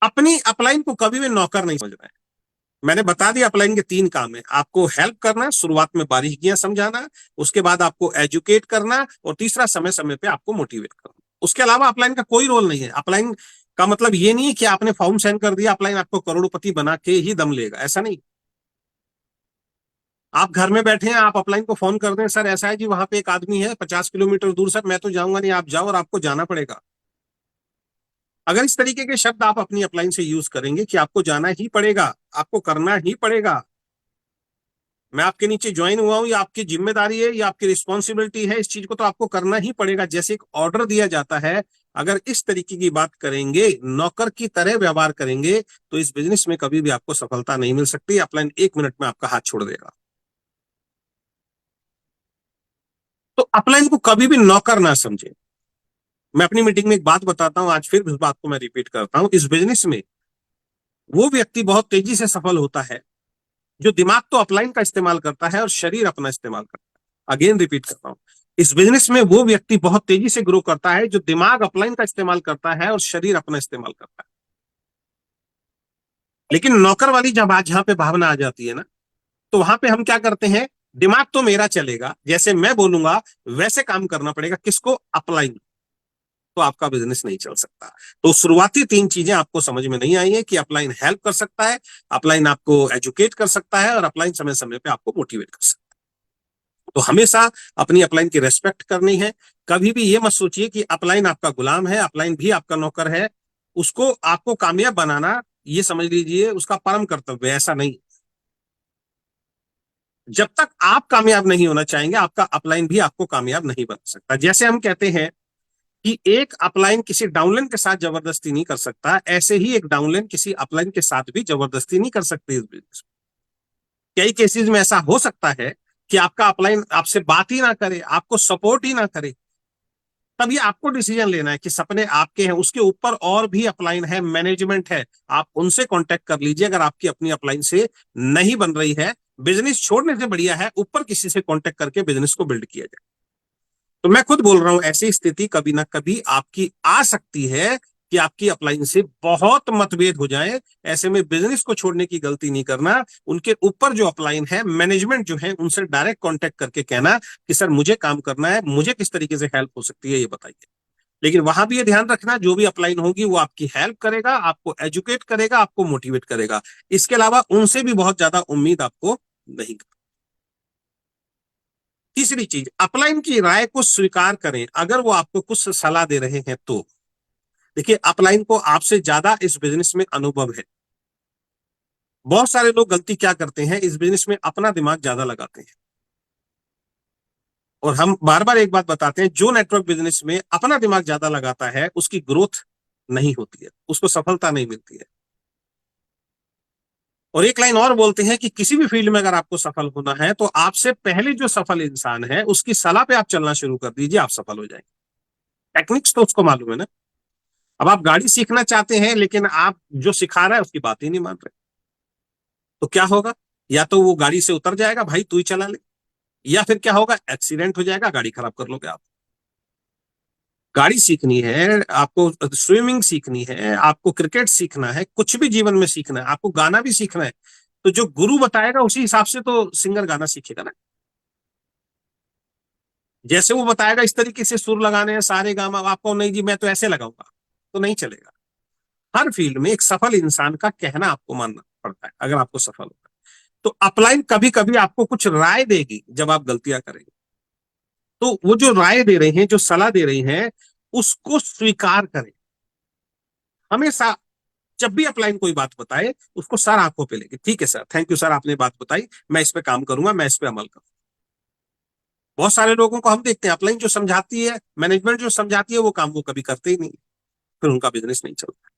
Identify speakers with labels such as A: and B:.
A: अपनी अपलाइन को कभी भी नौकर नहीं समझना है। मैंने बता दिया अपलाइन के 3 काम है, आपको हेल्प करना, शुरुआत में बारीकियां समझाना, उसके बाद आपको एजुकेट करना, और तीसरा समय समय पे आपको मोटिवेट करना। उसके अलावा अपलाइन का कोई रोल नहीं है। अपलाइन का मतलब ये नहीं है कि आपने फॉर्म सेंड कर दिया अपलाइन आपको करोड़पति बना के ही दम लेगा, ऐसा नहीं। आप घर में बैठे हैं, आप अपलाइन को फोन कर दें, सर ऐसा है जी वहां पे एक आदमी है 50 किलोमीटर दूर, सर मैं तो जाऊंगा नहीं, आप जाओ, और आपको जाना पड़ेगा। अगर इस तरीके के शब्द आप अपनी अपलाइन से यूज करेंगे कि आपको जाना ही पड़ेगा, आपको करना ही पड़ेगा, मैं आपके नीचे ज्वाइन हुआ हूं, या आपकी जिम्मेदारी है, या आपकी रिस्पॉन्सिबिलिटी है, इस चीज को तो आपको करना ही पड़ेगा, जैसे एक ऑर्डर दिया जाता है। अगर इस तरीके की बात करेंगे, नौकर की तरह व्यवहार करेंगे, तो इस बिजनेस में कभी भी आपको सफलता नहीं मिल सकती। अपलाइन 1 मिनट में आपका हाथ छोड़ देगा। तो अपलाइन को कभी भी नौकर ना समझे। मैं अपनी मीटिंग में एक बात बताता हूं, आज फिर इस बात को मैं रिपीट करता हूं। इस बिजनेस में वो व्यक्ति बहुत तेजी से सफल होता है जो दिमाग तो अपलाइन का इस्तेमाल करता है और शरीर अपना इस्तेमाल करता है। अगेन रिपीट करता हूं, इस बिजनेस में वो व्यक्ति बहुत तेजी से ग्रो करता है जो दिमाग अपलाइन का इस्तेमाल करता है और शरीर अपना इस्तेमाल करता है। लेकिन नौकर वाली जब आज यहाँ पे भावना आ जाती है ना, तो वहां पे हम क्या करते हैं, दिमाग तो मेरा चलेगा, जैसे मैं बोलूंगा वैसे काम करना पड़ेगा, किसको, अपलाइन। तो आपका बिजनेस नहीं चल सकता। तो शुरुआती 3 चीजें आपको समझ में नहीं आई है कि अपलाइन हेल्प कर सकता है, अपलाइन आपको एजुकेट कर सकता है, और अपलाइन समय समय पे आपको मोटिवेट कर सकता है। तो हमेशा अपनी अपलाइन की रेस्पेक्ट करनी है। कभी भी ये मत सोचिए कि अपलाइन आपका गुलाम है, अपलाइन भी आपका नौकर है, उसको आपको कामयाब बनाना ये समझ लीजिए उसका परम कर्तव्य है, ऐसा नहीं। जब तक आप कामयाब नहीं होना चाहेंगे, आपका अपलाइन भी आपको कामयाब नहीं बना सकता। जैसे हम कहते हैं कि एक अपलाइन किसी डाउनलाइन के साथ जबरदस्ती नहीं कर सकता, ऐसे ही एक डाउनलाइन किसी अपलाइन के साथ भी जबरदस्ती नहीं कर सकती इस बिजनेस में। कई केसेस में ऐसा हो सकता है कि आपका अपलाइन आपसे बात ही ना करे, आपको सपोर्ट ही ना करे। तब ये आपको डिसीजन लेना है कि सपने आपके हैं, उसके ऊपर और भी अपलाइन है, मैनेजमेंट है, आप उनसे कांटेक्ट कर लीजिए। अगर आपकी अपनी अपलाइन से नहीं बन रही है, बिजनेस छोड़ने से बढ़िया है ऊपर किसी से कांटेक्ट करके बिजनेस को बिल्ड किया जाए। तो मैं खुद बोल रहा हूं, ऐसी स्थिति कभी ना कभी आपकी आ सकती है कि आपकी अपलाइन से बहुत मतभेद हो जाए। ऐसे में बिजनेस को छोड़ने की गलती नहीं करना, उनके ऊपर जो अपलाइन है, मैनेजमेंट जो है, उनसे डायरेक्ट कांटेक्ट करके कहना कि सर मुझे काम करना है, मुझे किस तरीके से हेल्प हो सकती है ये बताइए। लेकिन वहां भी ये ध्यान रखना, जो भी अपलाइन होगी वो आपकी हेल्प करेगा, आपको एजुकेट करेगा, आपको मोटिवेट करेगा। इसके अलावा उनसे भी बहुत ज्यादा उम्मीद आपको नहीं। तीसरी चीज, अपलाइन की राय को स्वीकार करें अगर वो आपको कुछ सलाह दे रहे हैं तो। देखिए, अपलाइन को आपसे ज्यादा इस बिजनेस में अनुभव है। बहुत सारे लोग गलती क्या करते हैं, इस बिजनेस में अपना दिमाग ज्यादा लगाते हैं। और हम बार बार एक बात बताते हैं, जो नेटवर्क बिजनेस में अपना दिमाग ज्यादा लगाता है उसकी ग्रोथ नहीं होती है, उसको सफलता नहीं मिलती है। और एक लाइन और बोलते हैं कि किसी भी फील्ड में अगर आपको सफल होना है तो आपसे पहले जो सफल इंसान है उसकी सलाह पे आप चलना शुरू कर दीजिए, आप सफल हो जाएंगे। टेक्निक्स तो उसको मालूम है ना। अब आप गाड़ी सीखना चाहते हैं लेकिन आप जो सिखा रहा है उसकी बात ही नहीं मान रहे, तो क्या होगा, या तो वो गाड़ी से उतर जाएगा, भाई तू ही चला ले, या फिर क्या होगा, एक्सीडेंट हो जाएगा, गाड़ी खराब कर लोगे आप। गाड़ी सीखनी है आपको, स्विमिंग सीखनी है आपको, क्रिकेट सीखना है, कुछ भी जीवन में सीखना है आपको, गाना भी सीखना है, तो जो गुरु बताएगा उसी हिसाब से तो सिंगर गाना सीखेगा ना। जैसे वो बताएगा इस तरीके से सुर लगाने हैं सारे गामा, आपको नहीं जी मैं तो ऐसे लगाऊंगा, तो नहीं चलेगा। हर फील्ड में एक सफल इंसान का कहना आपको मानना पड़ता है अगर आपको सफल होना है। तो अपलाइन कभी कभी आपको कुछ राय देगी जब आप गलतियां करेंगे, तो वो जो राय दे रहे हैं, जो सलाह दे रही हैं, उसको स्वीकार करें। हमेशा जब भी अपलाइन कोई बात बताए उसको सर आंखों पे लेके, ठीक है सर, थैंक यू सर, आपने बात बताई, मैं इस पे काम करूंगा, मैं इस पे अमल करूंगा। बहुत सारे लोगों को हम देखते हैं, अपलाइन जो समझाती है, मैनेजमेंट जो समझाती है, वो काम वो कभी करते ही नहीं, फिर उनका बिजनेस नहीं चलता।